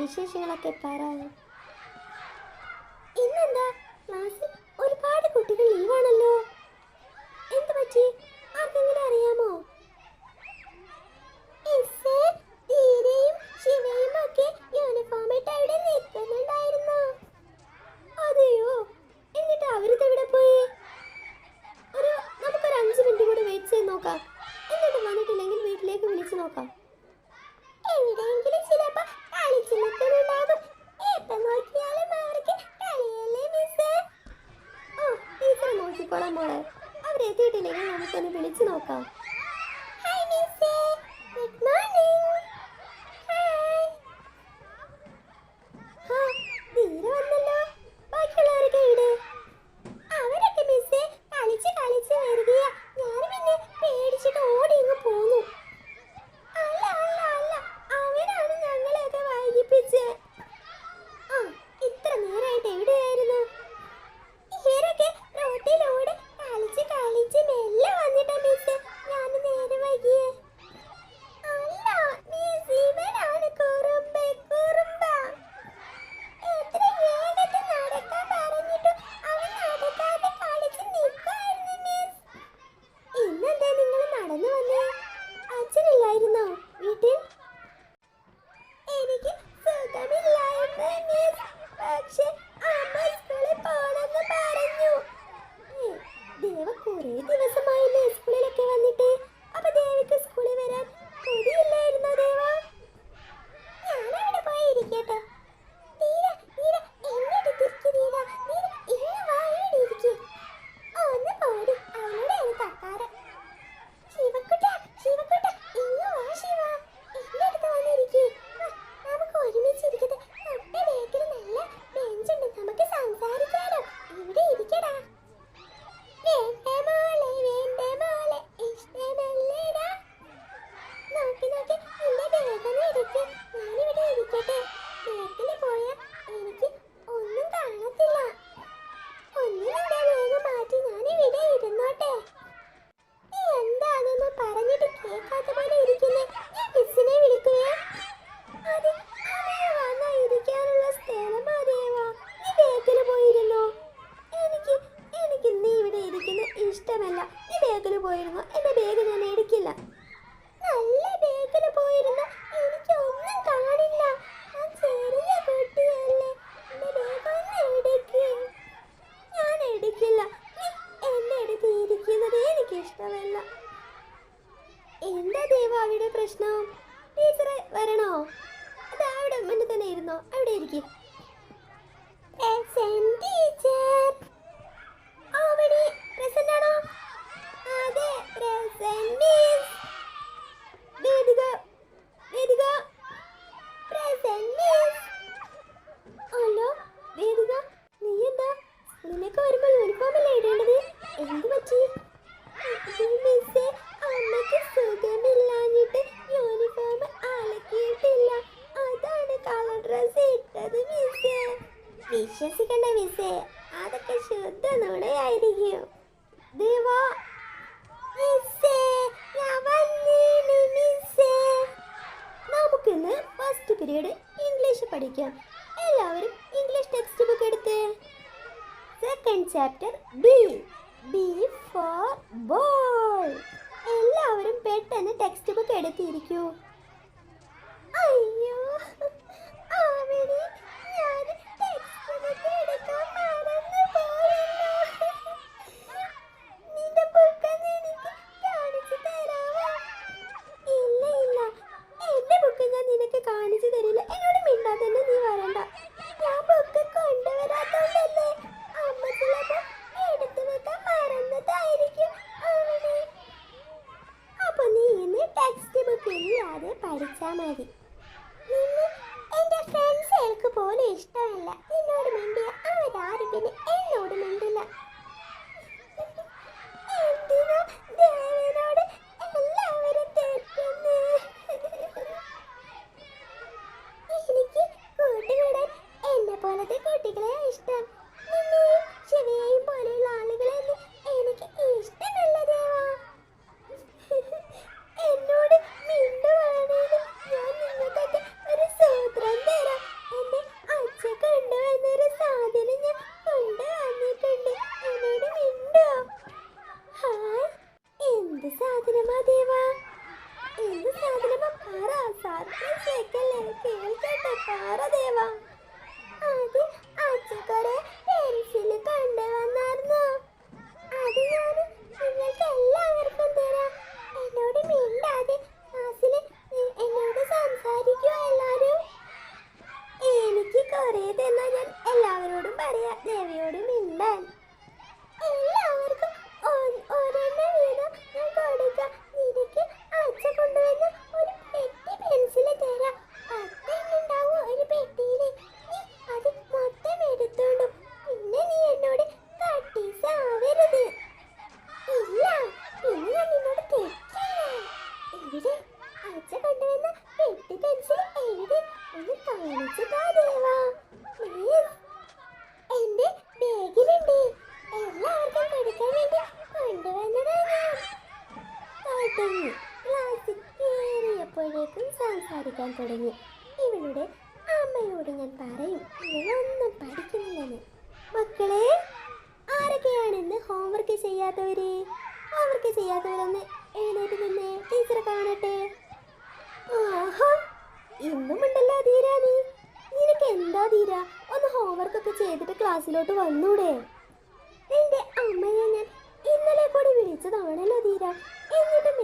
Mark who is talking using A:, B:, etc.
A: വിശേഷങ്ങളൊക്കെ പറ. ഇന്നെന്താ ക്ലാസ്സിൽ ഒരുപാട് കുട്ടികൾ ലീവാണല്ലോ, എന്ത് പറ്റി? ആർക്കെങ്കിലും അറിയാമോ? അതെയോ, എന്നിട്ട് അവരിതെവിടെ പോയി? നമുക്കൊരു 5 മിനിറ്റ് കൂടി വെയിറ്റ് ചെയ്ത് നോക്കാം. എന്നിട്ട് വന്നിട്ടില്ലെങ്കിൽ വീട്ടിലേക്ക് വിളിച്ചു നോക്കാം. എവിടെയെങ്കിലും ചിലപ്പോ കളിച്ചു നിൽക്കുന്നുണ്ടാകും. എപ്പം നോക്കിയാലും അവർക്ക് കളിയല്ലേ മിസ്സേ. ഓ, ടീച്ചറെ നോക്കിക്കോളാം മോളെ. അവരെത്തിയിട്ടില്ലെങ്കിൽ നമുക്കൊന്ന് വിളിച്ചു നോക്കാം. ഹായ് മിസ്സേ, ഗുഡ് മോർണിംഗ്. ഹായ്. ഹാ, തീരെ വന്നല്ലോ. ബാക്കിയുള്ളവരൊക്കെ ഇവിടെ? അവരൊക്കെ മിസ്സേ കളിച്ച് കളിച്ച് വരികയാ. ഞാൻ പിന്നെ പേടിച്ചിട്ട് ഓടി ഇങ്ങ് പോന്നു. അല്ല അല്ല അല്ല, അവരാണ് ഞങ്ങളെയൊക്കെ വൈകിപ്പിച്ചേ. ആ, ഇത്ര നേരമായിട്ട് എവിടെയായിരുന്നു? ഇവരൊക്കെ റോട്ടിലൂടെ കളിച്ച് കളിച്ച് മെല്ലെ വന്നിട്ടാ മിസ്സേ ഞാൻ നേരെ വൈകിയേ. അല്ല മിസ്, ഇവരാണ് കുറുമ്പ കുറുമ്പ. എത്ര വേഗത്തിൽ നടക്കാൻ പറഞ്ഞിട്ടും അവൻ നടക്കാതെ കളിച്ച് നിൽക്കുമായിരുന്നു മിസ്. ഇന്നെന്താ നിങ്ങൾ നടന്നു വന്നേ? അച്ഛനില്ലായിരുന്നോ വീട്ടിൽ? എനിക്ക് സുഖമില്ലായിരുന്നു മിസ്, പക്ഷെ അമ്മ സ്കൂളിൽ പോണെന്ന് പറഞ്ഞു. ദേവ കുറേ ദിവസമായില്ലേ സ്കൂളിലൊക്കെ വന്നിട്ട്. അപ്പൊ ദേവിക്ക് സ്കൂളിൽ വരാൻ കൊതിയില്ലായിരുന്നോ ദേവ? ഞാനവിടെ പോയി ഇരിക്കട്ടെ. തീര തീര എന്നോട് തിരിക്ക്. തീര തീര ഇന്ന് വാ, ഇവിടെ ഇരിക്ക്. ഒന്ന് പോടി, അവനോട് തക്കാരം. ശിവക്കുട്ട ശിവക്കുട്ട ഇങ്ങ് വാ ശിവ, എന്റെ അടുത്ത് വന്നിരിക്കേ. നമുക്ക് ഒരുമിച്ചിരിക്കട്ടെ. തൊട്ട ബേക്കിൽ നല്ല ബെഞ്ചുണ്ട്, നമുക്ക് സംസാരിക്കാലോ. ഇവിടെ ഇരിക്കടാ. വേണ്ട മോളെ വേണ്ട മോളെ, ഇഷ്ടമല്ലേടാ. നോക്കി നോക്കി എന്റെ ബേഗൊന്ന് എടുക്ക്, ഞാനിവിടെ ഇരിക്കട്ടെ. ബേക്കിൽ പോയാൽ എനിക്ക് ഒന്നും കാണത്തില്ല. ഒന്നിവിടെ വേഗം മാറ്റി ഞാനിവിടെ ഇരുന്നോട്ടെ. നീ എന്താ അതൊന്നും പറഞ്ഞിട്ട് കേൾക്കാത്ത പോലെ ഇരിക്കുന്നേ? ഞാൻ മിസ്സിനെ വിളിക്കുകയെ. അത് അവയെ വന്നാ ഇരിക്കാനുള്ള സ്ഥലമാ ദേവാ. നീ ബേക്കിൽ പോയിരുന്നോ? എനിക്ക് നീ ഇവിടെ ഇരിക്കുന്ന ഇഷ്ടമല്ല. നീ ബേക്കിൽ പോയിരുന്നോ? എന്റെ ബേഗ് ഞാൻ എടുക്കില്ല. നല്ല ബേക്കിൽ പോയിരുന്നോ എനിക്കൊന്നും കാണില്ല. ഞാൻ ചെറിയ കുട്ടിയല്ലേ, എന്റെ ബേഗ് ഒന്ന് എടുക്ക്. ഞാൻ എടുക്കില്ല. നീ എന്റെ അടുത്ത് ഇരിക്കുന്നത് എനിക്ക് ഇഷ്ടമല്ല. എന്താ ദേവ അവിടെ പ്രശ്നം? ടീച്ചറെ വരണോ? അത് അവിടെ മുന്നിൽ തന്നെ ഇരുന്നോ? അവിടെ ഇരിക്കും. ടീച്ചർ അവിടെ പ്രസന്റ് ആണോ? അതെ പ്രസന്റ് മിസ്. വേദിക വേദിക പ്രസന്റ് മിസ്. ഹലോ വേദിക, നീ എന്താ സ്കൂളിലേക്ക് വരുമ്പോൾ യൂണിഫോം അല്ലേ ഇടേണ്ടത്? എന്ത് പറ്റി? മിസ്സേ, അമ്മയ്ക്ക് സുഖമില്ലാഞ്ഞിട്ട് യൂണിഫോം അലക്കിയിട്ടില്ല, അതാണ് കളർ ഡ്രസ് ഇട്ടത് മിസ്സേ. വിശ്വസിക്കണ്ട മിസ്സേ, അതൊക്കെ ശുദ്ധ നുണയായിരിക്കും. ദേവാ മിസ്സേ, ഞാൻ വന്നേണ് മിസ്സേ. നമുക്കിന്ന് ഫസ്റ്റ് പീരീഡ് ഇംഗ്ലീഷ് പഠിക്കാം. എല്ലാവരും ഇംഗ്ലീഷ് ടെക്സ്റ്റ് ബുക്ക് എടുത്തേ. Second chapter B, B for ball. എല്ലാവരും പെട്ടെന്ന് ടെക്സ്റ്റ് ബുക്ക് എടുത്തിരിക്കൂ. അയ്യോ, അവിടെ ഞാൻ ടെക്സ്റ്റ് ബുക്ക് എടുക്കാൻ മറന്നു പോയല്ലോ. നിന്റെ ബുക്കൊന്ന് എനിക്ക് കാണിച്ചു തരാമോ? ഇല്ല ഇല്ല, എന്റെ ബുക്ക് ഞാൻ നിനക്ക് കാണിച്ചു തരില്ല. എന്നോട് മിണ്ടാതെ തന്നെ നീ വരണ്ട. ഞാൻ ബുക്ക് കൊണ്ടുവരാത്തോണ്ടല്ലേ. അമ്മ ചിലപ്പോ എടുത്തു വെക്കാൻ മറന്നതായിരിക്കും അവിടെ. അപ്പൊ നീ ഇന്ന് ടെക്സ്റ്റ് ബുക്ക് ഇല്ലാതെ പഠിച്ചാ മതി. എന്റെ ഫ്രണ്ട്സുകൾക്ക് പോലും ഇഷ്ടമല്ല നിന്നോട് മിണ്ടിയ. അവരാരും പിന്നെ എന്നോട് മിണ്ടില്ല. എന്തിനാ ദേവനോട് എല്ലാവരും തെറ്റുന്നേ? എനിക്ക് കൂട്ടുകൂടാൻ എന്നെ പോലത്തെ കുട്ടികളെ ഇഷ്ടം. നിന്നെയും ശിവയെയും പോലെയുള്ള ആളുകളെയൊന്നും എനിക്ക് ഇഷ്ടമല്ല ദേവാ. എന്നോട് മിണ്ടുവാണേലും ഞാൻ നിങ്ങൾക്കൊക്കെ ഒരു സൂത്രം തരാം. എന്ത് സാധനമാ ദേവാ? എന്ത് സാധനമാ? പറ, സർപ്രൈസ് വെക്കല്ലേ, കേൾക്കട്ടെ, പറ ദേവാ. അത് അച്ഛൻ കുറെ പെൻസില് കൊണ്ടുവന്നായിരുന്നു. അത് ഞാൻ നിങ്ങൾക്ക് എല്ലാവർക്കും തരാം. എന്നോട് മിണ്ടാതെ ക്ലാസ്സില് എന്നോട് സംസാരിക്കുമോ എല്ലാരും? എനിക്ക് കുറെ തന്നാ ഞാൻ എല്ലാവരോടും പറയാ ദേവിയോട് മിണ്ടാൻ. എല്ലാവർക്കും ഒരെണ്ണം വീതം ഞാൻ കൊടുക്കാം. നിനക്ക് അച്ഛൻ കൊണ്ടുവന്ന ഒരു പെട്ടി പെൻസില് തരാം. 10 ഉണ്ടാവും ഒരു പെട്ടിയില്. നീ അത് മൊത്തം എടുത്തോണ്ടു. പിന്നെ നീ എന്നോട് കട്ടീസാവരുത്. ഇല്ല, പിന്നെ ഞാൻ നിന്നോട് തെറ്റില്ല. എവിടെ അച്ഛൻ കൊണ്ടുവന്ന പെട്ടി പെൻസിൽ? എവിടെ? ഒന്ന് കാണിച്ചു താ ദേവാ പ്ലീസ്. എന്റെ ബാഗിലുണ്ട്. എല്ലാവർക്കും കൊടുക്കാൻ വേണ്ടി കൊണ്ടുവന്നതാ ഞാൻ. തുടങ്ങി. ക്ലാസ്സിൽ കയറിയപ്പോഴേക്കും സംസാരിക്കാൻ തുടങ്ങി. ഇവളുടെ അമ്മയോട് ഞാൻ പറയും ഇവളൊന്നും പഠിക്കുന്നില്ലെന്ന്. മക്കളെ, ആരൊക്കെയാണെന്ന് ഹോംവർക്ക് ചെയ്യാത്തവര്? ഹോംവർക്ക് ചെയ്യാത്തവരൊന്ന് എഴുന്നേറ്റ് നിന്നേ, ടീച്ചറെ കാണട്ടെ. ആഹാ, ഇന്നും ഉണ്ടല്ലോ ധീര. നിനക്ക് എന്താ ധീര, ഒന്ന് ഹോംവർക്കൊക്കെ ചെയ്തിട്ട് ക്ലാസ്സിലോട്ട് വന്നൂടെ? നിന്റെ അമ്മയെ ഞാൻ ഇന്നലെ കൂടി വിളിച്ചതാണല്ലോ ധീര, എന്നിട്ടും